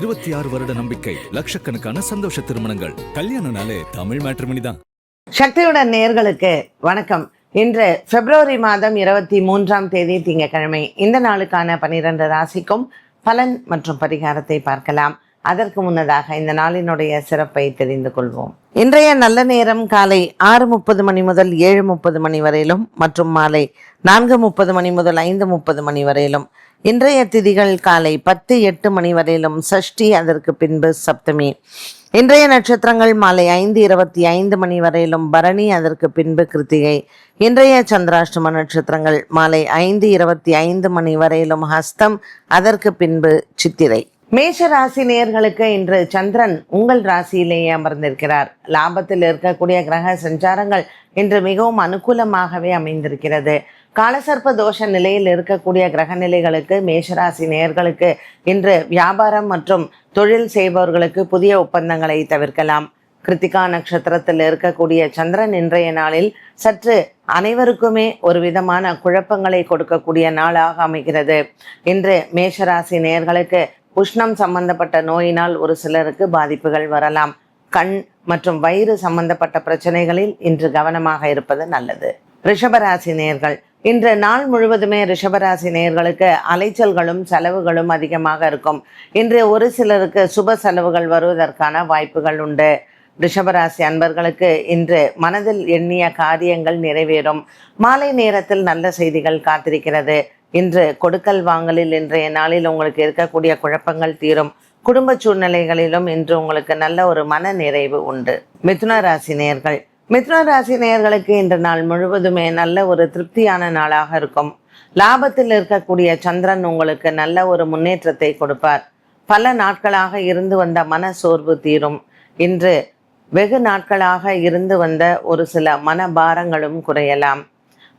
26 வருட நம்பிக்கை, லட்சக்கணக்கான சந்தோஷ திருமணங்கள். கல்யாணம்னாலே தமிழ் மேட்ரிமோனி தான். சக்தியுடன் நேயர்களுக்கு வணக்கம். இன்று பிப்ரவரி மாதம் 23ஆம் தேதி திங்கட்கிழமை. இந்த நாளுக்கான 12 ராசிக்கும் பலன் மற்றும் பரிகாரத்தை பார்க்கலாம். அதற்கு முன்னதாக இந்த நாளினுடைய சிறப்பை தெரிந்து கொள்வோம். இன்றைய நல்ல நேரம் காலை 6:30 மணி முதல் 7:30 மணி வரையிலும் மற்றும் மாலை 4:30 மணி முதல் 5:30 மணி வரையிலும். இன்றைய திதிகள் காலை 10:08 மணி வரையிலும் சஷ்டி, அதற்கு பின்பு சப்தமி. இன்றைய நட்சத்திரங்கள் மாலை 5:25 மணி வரையிலும் பரணி, அதற்கு பின்பு கிருத்திகை. இன்றைய சந்திராஷ்டம நட்சத்திரங்கள் மாலை 5:25 மணி வரையிலும் ஹஸ்தம், அதற்கு பின்பு சித்திரை. மேஷ ராசி நேயர்களுக்கு இன்று சந்திரன் உங்கள் ராசியிலேயே அமர்ந்திருக்கிறார். லாபத்தில் இருக்கக்கூடிய கிரக சஞ்சாரங்கள் இன்று மிகவும் அனுகூலமாகவே அமைந்திருக்கிறது. காலசர்ப்ப தோஷ நிலையில் இருக்கக்கூடிய கிரக நிலைகளுக்கு மேஷராசி நேயர்களுக்கு இன்று வியாபாரம் மற்றும் தொழில் செய்பவர்களுக்கு புதிய ஒப்பந்தங்களை தவிர்க்கலாம். கிருத்திகா நட்சத்திரத்தில் இருக்கக்கூடிய சந்திரன் இன்றைய நாளில் சற்று அனைவருக்குமே ஒரு விதமான குழப்பங்களை கொடுக்கக்கூடிய நாளாக அமைகிறது. இன்று மேஷராசி நேயர்களுக்கு உஷ்ணம் சம்பந்தப்பட்ட நோயினால் ஒரு சிலருக்கு பாதிப்புகள் வரலாம். கண் மற்றும் வயிறு சம்பந்தப்பட்ட பிரச்சனைகளில் இன்று கவனமாக இருப்பது நல்லது. ரிஷபராசி நேயர்கள் இன்று நாள் முழுவதுமே ரிஷபராசி நேயர்களுக்கு அலைச்சல்களும் செலவுகளும் அதிகமாக இருக்கும். இன்று ஒரு சிலருக்கு சுப செலவுகள் வருவதற்கான வாய்ப்புகள் உண்டு. ரிஷபராசி அன்பர்களுக்கு இன்று மனதில் எண்ணிய காரியங்கள் நிறைவேறும். மாலை நேரத்தில் நல்ல செய்திகள் காத்திருக்கிறது. இன்று கொடுக்கல் வாங்கலில் இன்றைய நாளில் உங்களுக்கு இருக்கக்கூடிய குழப்பங்கள் தீரும். குடும்ப சூழ்நிலைகளிலும் இன்று உங்களுக்கு நல்ல ஒரு மன நிறைவு உண்டு. மிதுன ராசி நேயர்கள் மிதுன ராசி நேயர்களுக்கு இன்று நாள் முழுவதுமே நல்ல ஒரு திருப்தியான நாளாக இருக்கும். லாபத்தில் இருக்கக்கூடிய சந்திரன் உங்களுக்கு நல்ல ஒரு முன்னேற்றத்தை கொடுப்பார். பல நாட்களாக இருந்து வந்த மன சோர்வு தீரும். இன்று வெகு நாட்களாக இருந்து வந்த ஒரு சில மனபாரங்களும் குறையலாம்.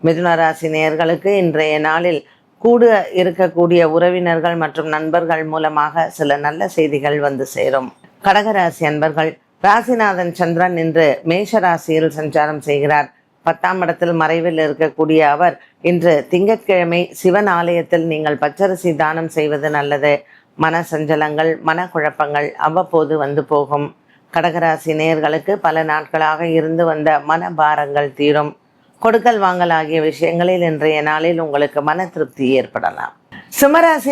மிதுன ராசி நேயர்களுக்கு இன்றைய நாளில் கூட இருக்கக்கூடிய உறவினர்கள் மற்றும் நண்பர்கள் மூலமாக சில நல்ல செய்திகள் வந்து சேரும். கடகராசி அன்பர்கள், ராசிநாதன் சந்திரன் இன்று மேஷ ராசியில் சஞ்சாரம் செய்கிறார். 10ஆம் இடத்தில் மறைவில் இருக்கக்கூடிய அவர் இன்று திங்கட்கிழமை சிவன் ஆலயத்தில் நீங்கள் பச்சரிசி தானம் செய்வது நல்லது. மன சஞ்சலங்கள், மனக்குழப்பங்கள் அவ்வப்போது வந்து போகும். கடகராசி நேயர்களுக்கு பல நாட்களாக இருந்து வந்த மனபாரங்கள் தீரும். கொடுக்கல் வாங்கல் ஆகிய விஷயங்களில் இன்றைய நாளில் உங்களுக்கு மன திருப்தி ஏற்படலாம். சிம்மராசி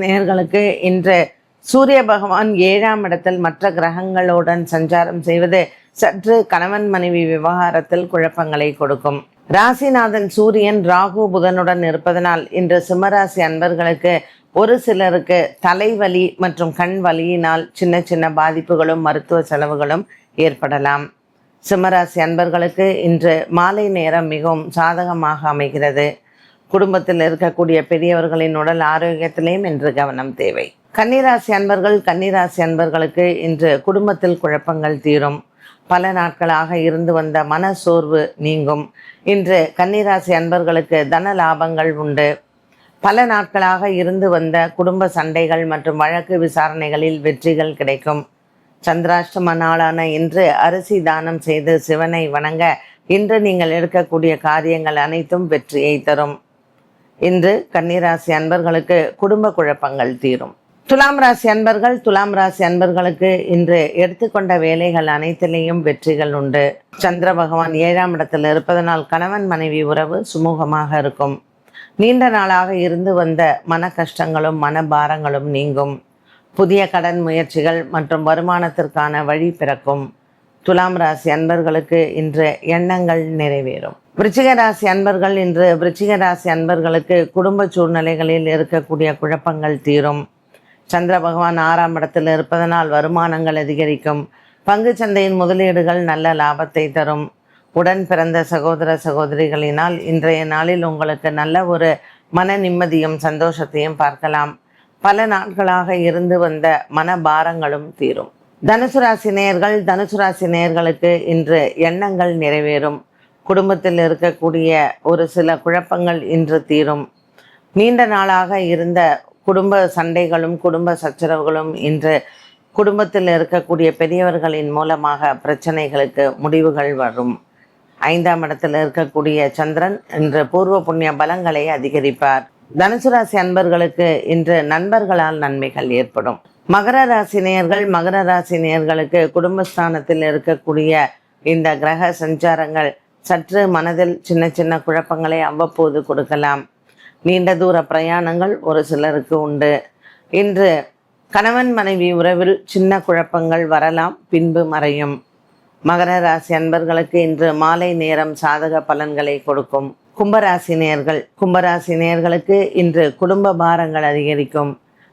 நேயர்களுக்கு இன்று சூரிய பகவான் 7ஆம் இடத்தில் மற்ற கிரகங்களுடன் சஞ்சாரம் செய்வது சற்று கணவன் மனைவி விவகாரத்தில் குழப்பங்களை கொடுக்கும். ராசிநாதன் சூரியன் ராகு புதனுடன் இருப்பதனால் இன்று சிம்மராசி அன்பர்களுக்கு ஒரு சிலருக்கு தலைவலி மற்றும் கண் வலியினால் சின்ன சின்ன பாதிப்புகளும் மருத்துவ செலவுகளும் ஏற்படலாம். சிம்மராசி அன்பர்களுக்கு இன்று மாலை நேரம் மிகவும் சாதகமாக அமைகிறது. குடும்பத்தில் இருக்கக்கூடிய பெரியவர்களின் உடல் ஆரோக்கியத்திலேயும் இன்று கவனம் தேவை. கன்னிராசி அன்பர்களுக்கு இன்று குடும்பத்தில் குழப்பங்கள் தீரும். பல நாட்களாக இருந்து வந்த மன சோர்வு நீங்கும். இன்று கன்னிராசி அன்பர்களுக்கு தன லாபங்கள் உண்டு. பல நாட்களாக இருந்து வந்த குடும்ப சண்டைகள் மற்றும் வழக்கு விசாரணைகளில் வெற்றிகள் கிடைக்கும். சந்திராஷ்டம நாளான இன்று அரிசி தானம் செய்து சிவனை வணங்க இன்று நீங்கள் எடுக்கக்கூடிய காரியங்கள் அனைத்தும் வெற்றியை தரும். இன்று கன்னிராசி அன்பர்களுக்கு குடும்ப குழப்பங்கள் தீரும். துலாம் ராசி அன்பர்களுக்கு இன்று எடுத்துக்கொண்ட வேலைகள் அனைத்திலேயும் வெற்றிகள் உண்டு. சந்திர பகவான் 7ஆம் இடத்தில் இருப்பதனால் கணவன் மனைவி உறவு சுமூகமாக இருக்கும். நீண்ட நாளாக இருந்து வந்த மன கஷ்டங்களும் மனபாரங்களும் நீங்கும். புதிய கடன் முயற்சிகள் மற்றும் வருமானத்திற்கான வழி பிறக்கும். துலாம் ராசி அன்பர்களுக்கு இன்று எண்ணங்கள் நிறைவேறும். விருச்சிக ராசி அன்பர்களுக்கு குடும்ப சூழ்நிலைகளில் இருக்கக்கூடிய குழப்பங்கள் தீரும். சந்திர பகவான் 6ஆம் இடத்தில் இருப்பதனால் வருமானங்கள் அதிகரிக்கும். பங்கு சந்தையின் முதலீடுகள் நல்ல லாபத்தை தரும். உடன் பிறந்த சகோதர சகோதரிகளினால் இன்றைய நாளில் உங்களுக்கு நல்ல ஒரு மன நிம்மதியும் சந்தோஷத்தையும் பார்க்கலாம். பல நாட்களாக இருந்து வந்த மனபாரங்களும் தீரும். தனுசு ராசி நேயர்களுக்கு இன்று எண்ணங்கள் நிறைவேறும். குடும்பத்தில் இருக்கக்கூடிய ஒரு சில குழப்பங்கள் இன்று தீரும். நீண்ட நாளாக இருந்த குடும்ப சண்டைகளும் குடும்ப சச்சரவுகளும் இன்று குடும்பத்தில் இருக்கக்கூடிய பெரியவர்களின் மூலமாக பிரச்சனைகளுக்கு முடிவுகள் வரும். 5ஆம் இடத்தில் இருக்கக்கூடிய சந்திரன் இன்று பூர்வ புண்ணிய பலங்களை அதிகரிப்பார். தனுசு ராசி அன்பர்களுக்கு இன்று நண்பர்களால் நன்மைகள் ஏற்படும். மகர ராசி நேயர்கள், மகர ராசி நேயர்களுக்கு குடும்பஸ்தானத்தில் இருக்கக்கூடிய இந்த கிரக சஞ்சாரங்கள் சற்று மனதில் சின்ன சின்ன குழப்பங்களை அவ்வப்போது கொடுக்கலாம். நீண்ட தூர பிரயாணங்கள் ஒரு சிலருக்கு உண்டு. இன்று கணவன் மனைவி உறவில் சின்ன குழப்பங்கள் வரலாம், பின்பு மறையும். மகர ராசி அன்பர்களுக்கு இன்று மாலை நேரம் சாதக பலன்களை கொடுக்கும். கும்பராசி நேயர்கள், கும்பராசி நேயர்களுக்கு இன்று குடும்ப பாரங்கள் அதிகரிக்கும்.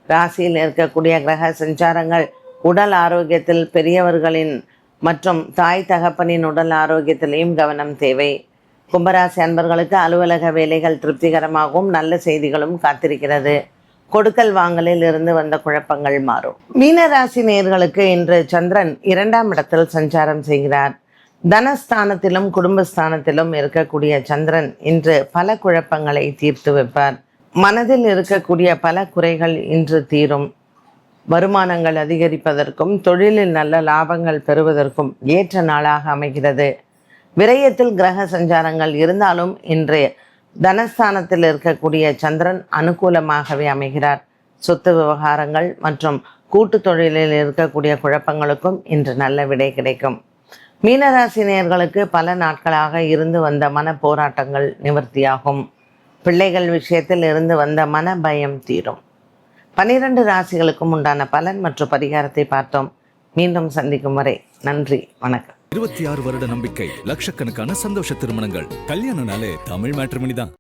ராசியில் இருக்கக்கூடிய கிரக சஞ்சாரங்கள் உடல் ஆரோக்கியத்தில் பெரியவர்களின் மற்றும் தாய் தகப்பனின் உடல் ஆரோக்கியத்திலையும் கவனம் தேவை. கும்பராசி அன்பர்களுக்கு அலுவலக வேலைகள் திருப்திகரமாகவும் நல்ல செய்திகளும் காத்திருக்கிறது. கொடுக்கல் வாங்கலில் இருந்து வந்த குழப்பங்கள் மாறும். மீனராசி நேயர்களுக்கு இன்று சந்திரன் 2ஆம் இடத்தில் சஞ்சாரம் செய்கிறார். தனஸ்தானத்திலும் குடும்பஸ்தானத்திலும் இருக்கக்கூடிய சந்திரன் இன்று பல குழப்பங்களை தீர்த்து வைப்பார். மனதில் இருக்கக்கூடிய பல குறைகள் இன்று தீரும். வருமானங்கள் அதிகரிப்பதற்கும் தொழிலில் நல்ல லாபங்கள் பெறுவதற்கும் ஏற்ற நாளாக அமைகிறது. விரயத்தில் கிரக சஞ்சாரங்கள் இருந்தாலும் இன்று தனஸ்தானத்தில் இருக்கக்கூடிய சந்திரன் அனுகூலமாகவே அமைகிறார். சொத்து விவகாரங்கள் மற்றும் கூட்டு தொழிலில் இருக்கக்கூடிய குழப்பங்களுக்கும் இன்று நல்ல விடை கிடைக்கும். மீனராசி நேயர்களுக்கு பல நாட்களாக இருந்து வந்த மன போராட்டங்கள் நிவர்த்தியாகும். பிள்ளைகள் விஷயத்தில் இருந்து வந்த மன பயம் தீரும். 12 ராசிகளுக்கும் உண்டான பலன் மற்றும் பரிகாரத்தை பார்த்தோம். மீண்டும் சந்திக்கும் வரை நன்றி, வணக்கம். 26 வருட நம்பிக்கை, லட்சக்கணக்கான சந்தோஷ திருமணங்கள். கல்யாணம்னாலே தமிழ் மேட்ரிமோனி தான்.